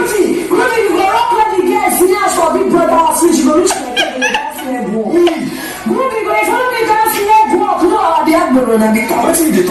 Groovy, you go rock like the girls, seniors for big brother, switch, you go reach like the dance level. Groovy, go follow me dance level. No, the Agbo na me come. What's in the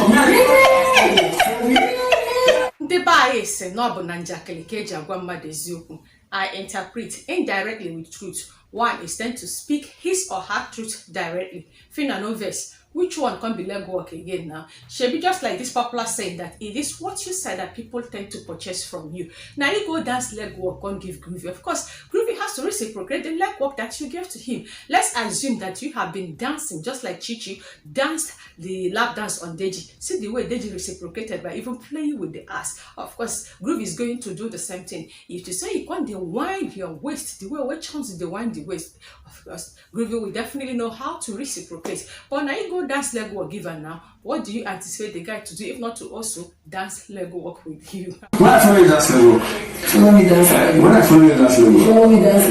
say no bonanjakele keja gwamba deziokwu. I interpret indirectly with truth. One is tend to speak his or her truth directly. Phyna no verse. Which one can be leg work again now? Should be just like this popular saying that it is what you say that people tend to purchase from you. Now you go dance leg work, can't give Groovy. Of course, Groovy has to reciprocate the leg work that you gave to him. Let's assume that you have been dancing just like CHICHI danced the lap dance on DEJI. See the way DEJI reciprocated by even playing with the ass. Of course, Groovy is going to do the same thing. If you say you can't wind your waist the way which chance they wind the waist, of course, Groovy will definitely know how to reciprocate. But now you go dance leg work given now. What do you anticipate the guy to do if not to also dance leg work with you? When I follow you dance leg work, follow me dance leg work. When I follow you dance leg work, follow me dance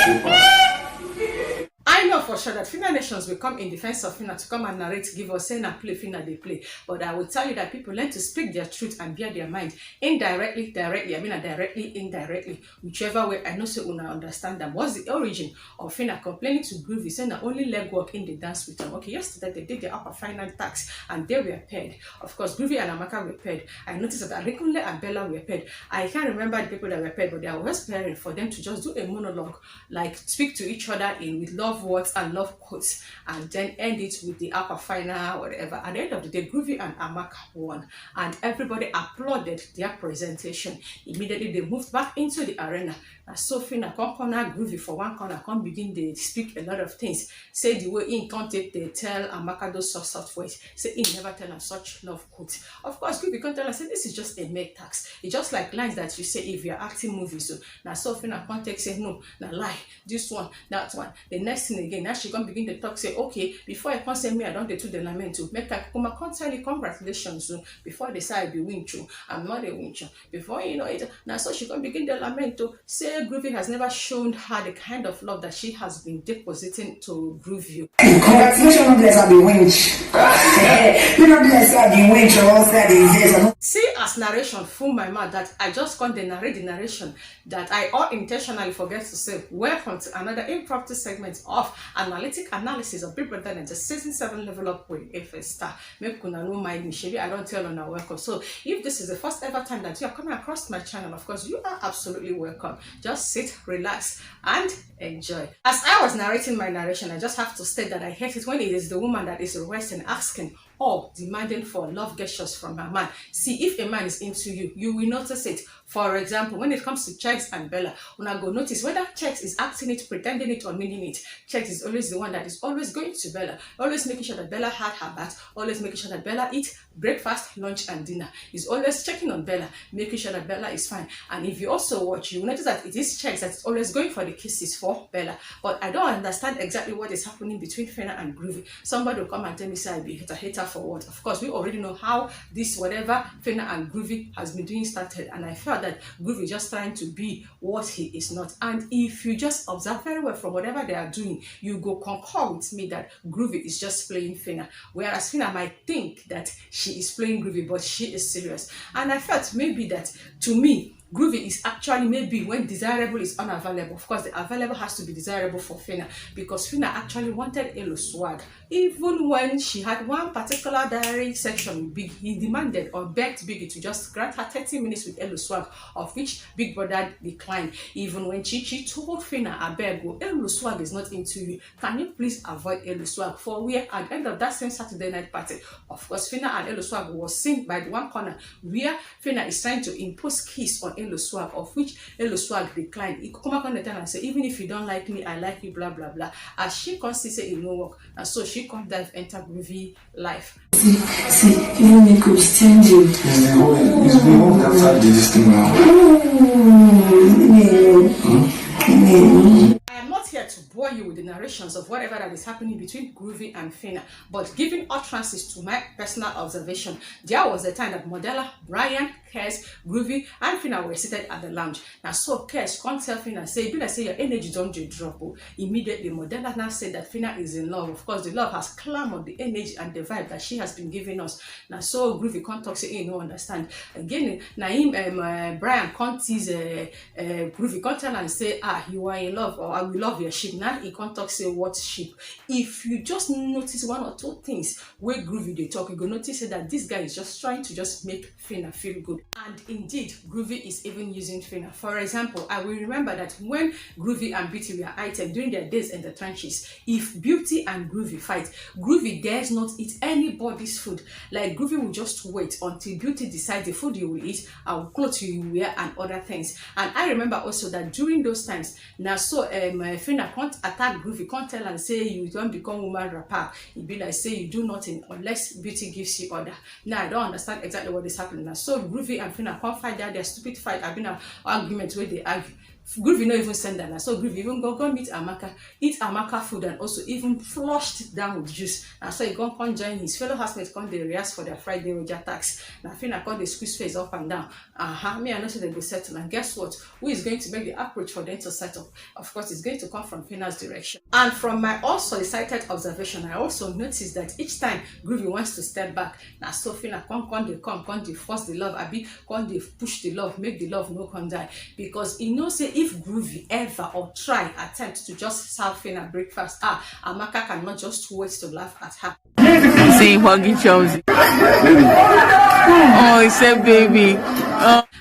leg work. I know for sure that Phyna Nations will come in defense of Phyna to come and narrate, give us, say, and play Phyna, they play. But I will tell you that people learn to speak their truth and bear their mind indirectly, directly, directly, indirectly, whichever way. I know so una understand them. What's the origin of Phyna complaining to Groovy, saying that only leg work in the dance with them? Okay, yesterday they did the upper final tax and they were paired. Of course, Groovy and Amaka were paired. I noticed that ADEKUNKLE and Bella were paired. I can't remember the people that were paired, but they are always pairing for them to just do a monologue, like speak to each other in with love words and love quotes, and then end it with the upper final, whatever. At the end of the day, Groovy and Amaka won, and everybody applauded their presentation. Immediately, they moved back into the arena. And so Phyna come corner Groovy for one corner, come begin they speak a lot of things. Say the way in contact they tell Amaka those soft words. Say he never tell her such love quotes. Of course, Groovy can't tell her, say this is just a make tax. It's just like lines that you say if you're acting movies. So now so Phyna context say no, now lie, this one, that one. The next thing again, now she can begin to talk, say, okay, before I can't say me, I don't do the lament to make I come can't tell you congratulations. So before they say I be win you, I'm not a win you. Before you know it, now so she can begin the lament to say Groovy has never shown her the kind of love that she has been depositing to Groovy. Congratulations, bless I be winch. You know, bless I be winch or else see as narration fool my mouth that I just can't narrate the narration that I all intentionally forget to say. Welcome to another impromptu segment of analytic analysis of Big Brother and the season 7 level up with a star. Make kuna no mind me, Shebi, I don't tell on our welcome. So if this is the first ever time that you are coming across my channel, of course you are absolutely welcome. Just sit, relax, and enjoy. As I was narrating my narration, I just have to state that I hate it when it is the woman that is requesting, asking, or demanding for love gestures from a man. See, if a man is into you, you will notice it. For example, when it comes to CHEGGZ and Bella, when I go notice whether CHEGGZ is acting it, pretending it, or meaning it. CHEGGZ is always the one that is always going to Bella, always making sure that Bella had her bath, always making sure that Bella eat breakfast, lunch, and dinner. He's always checking on Bella, making sure that Bella is fine. And if you also watch, you will notice that it is CHEGGZ that is always going for the kisses for Bella. But I don't understand exactly what is happening between Phyna and Groovy. Somebody will come and tell me, say I be a hater for what? Of course, we already know how this whatever Phyna and Groovy has been doing started, and I felt that Groovy is just trying to be what he is not. And if you just observe very well from whatever they are doing, you go concur with me that Groovy is just playing Phyna, whereas Phyna might think that she is playing Groovy, but she is serious. And I felt maybe that, to me, Groovy is actually maybe when desirable is unavailable. Of course, the available has to be desirable for Phyna, because Phyna actually wanted Elo swag. Even when she had one particular diary section, Big, he demanded or begged Biggie to just grant her 30 minutes with Elo swag, of which Big Brother declined. Even when CHICHI told Phyna, I beg, Elo swag is not into you. Can you please avoid Elo swag? For where at the end of that same Saturday night party, of course, Phyna and Elo swag was seen by the one corner where Phyna is trying to impose kiss on Elo swag, of which Elo swag declined. He come back on the time and say, even if you don't like me, I like you, blah blah blah. As she constantly say it no work, and so she can't dive enter Groovy life. See, even me could stand you. It's the one that had this thing now. I am not here to bore you with the narration narrations of whatever that is happening between Groovy and Phyna, but giving utterances to my personal observation, there was a time that Modella, Brian, KS, Groovy, and Phyna were seated at the lounge. Now, so KS can't tell Phyna, say, you say your energy don't drop. Immediately, Modella now said that Phyna is in love. Of course, the love has clamored the energy and the vibe that she has been giving us. Now, so Groovy can't talk, say, no understand. Again, Naim, Brian can't tease Groovy, can't tell and say, you are in love, or I will love your ship. Now, he can't talk, say, what ship? If you just notice one or two things where Groovy they talk, you go notice that this guy is just trying to just make Phyna feel good. And indeed, Groovy is even using Phyna. For example, I will remember that when Groovy and Beauty were item during their days in the trenches, if Beauty and Groovy fight, Groovy dares not eat anybody's food. Like Groovy will just wait until Beauty decides the food you will eat, our clothes you will wear, and other things. And I remember also that during those times, now so Phyna can't attack Groovy, can't tell and say you don't become woman rapper. It be like say you do nothing unless Beauty gives you order. Now I don't understand exactly what is happening now. So Groovy and Phyna can't fight their stupid fight. I've been an argument where they argue. Groovy not even send that. So Groovy even go meet Amaka, eat Amaka food, and also even flushed it down with juice. And so he come join his fellow housemates, come they rehearse for their Friday Roger tax. Now Phyna come they squeeze face up and down. Me I know so they go settle. And guess what? Who is going to make the approach for them to settle? Of course, it's going to come from Phyna's direction. And from my also cited observation, I also noticed that each time Groovy wants to step back, now so Phyna come they force the love, come they push the love, make the love no come die. Because he knows say if Groovy ever or try attempt to just serve Phyna breakfast, Amaka cannot just wait to laugh at her. Saying hugging Chelsea. Oh, he said baby.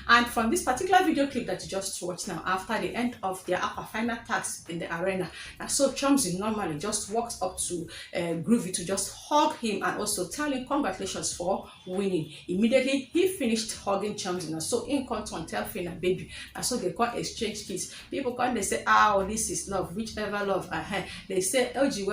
And from this particular video clip that you just watched now, after the end of their final task in the arena, and so Chomzy normally just walks up to Groovy to just hug him and also tell him congratulations for winning. Immediately he finished hugging Chomzy, and so in come to tell Phyna baby, and so they can't exchange kiss. People come, they say, oh, this is love, whichever love. They say LG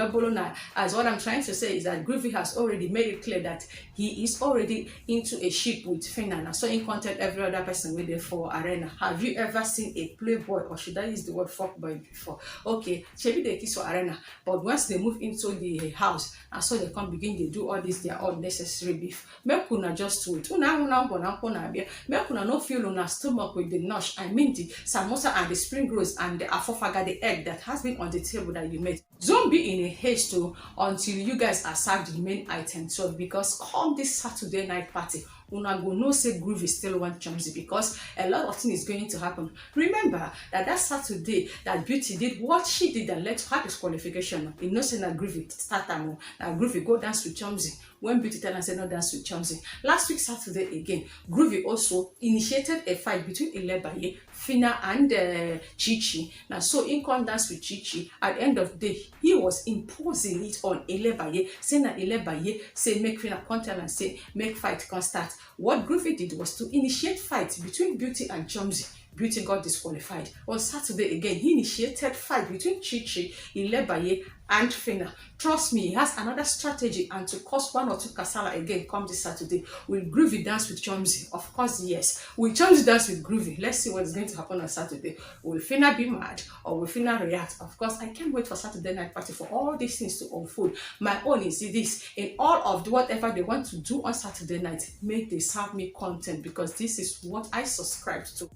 as what I'm trying to say is that Groovy has already made it clear that he is already into a ship with Phyna, and so in contact every other person with the for arena. Have you ever seen a playboy, or should I use the word fuckboy before? Okay, maybe they kiss for arena, but once they move into the house, and so they come begin to do all this their unnecessary beef. Make una just wait. Make una no feel una stomach with the nosh. I mean the samosa and the spring rolls and the afofaga, the egg that has been on the table that you made. Don't be in a haste until you guys are served the main item. So because come this Saturday night party, una go no say Groovy still want Chomzy, because a lot of things is going to happen. Remember that Saturday that Beauty did what she did that led to her disqualification. You know say that Groovy start that Groovy go dance with Chomzy. When Beauty tell and say no dance with Chomzy. Last week Saturday again, Groovy also initiated a fight between Elebaye, Phyna and CHICHI. Now so in come dance with CHICHI. At the end of the day, he was imposing it on Elebaye, saying that Elebaye say make Phyna come tell and say make fight can start. What Groovy did was to initiate fight between Beauty and Chomzy. Beauty got disqualified. On Saturday again, he initiated fight between CHICHI, Elebaye, and Phyna. Trust me, he has another strategy and to cause one or two kasala again come this Saturday. Will Groovy dance with Chomzy? Of course, yes. Will Chomzy dance with Groovy? Let's see what is going to happen on Saturday. Will Phyna be mad or will Phyna react? Of course, I can't wait for Saturday night party for all these things to unfold. My own is this. In all of whatever they want to do on Saturday night, make they serve me content, because this is what I subscribe to.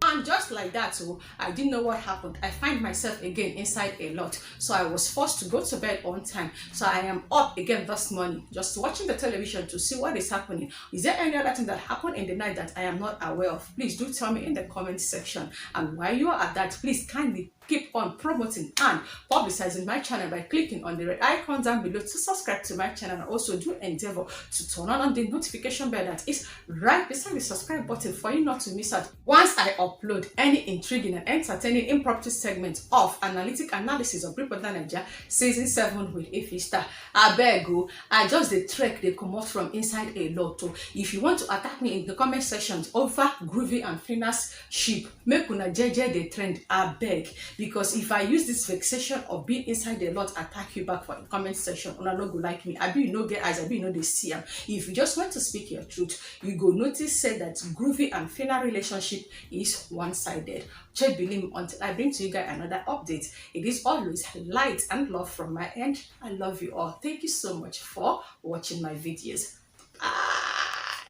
And just like that, so I didn't know what happened. I find myself again inside a lot, so I was forced to go to bed on time. So I am up again this morning just watching the television to see what is happening. Is there any other thing that happened in the night that I am not aware of? Please do tell me in the comment section. And while you are at that, please kindly keep on promoting and publicizing my channel by clicking on the red icon down below to subscribe to my channel, and also do endeavor to turn on the notification bell that is right beside the subscribe button for you not to miss out once I upload any intriguing and entertaining impromptu segment of analytic analysis of BBNAIJA season 7 with Ifista. I beg you, I just the trek they come out from inside a lot. If you want to attack me in the comment section over Groovy and Phyna's ship, make una jeje the trend, I beg. because if I use this vexation of being inside a lot attack you back for the comment section, una no go like me. I be you no get eyes, I be you know they see them. If you just want to speak your truth, you go notice say that Groovy and Phyna relationship is one-sided. Check believe until I bring to you guys another update. It is always light and love from my end. I love you all. Thank you so much for watching my videos. Bye.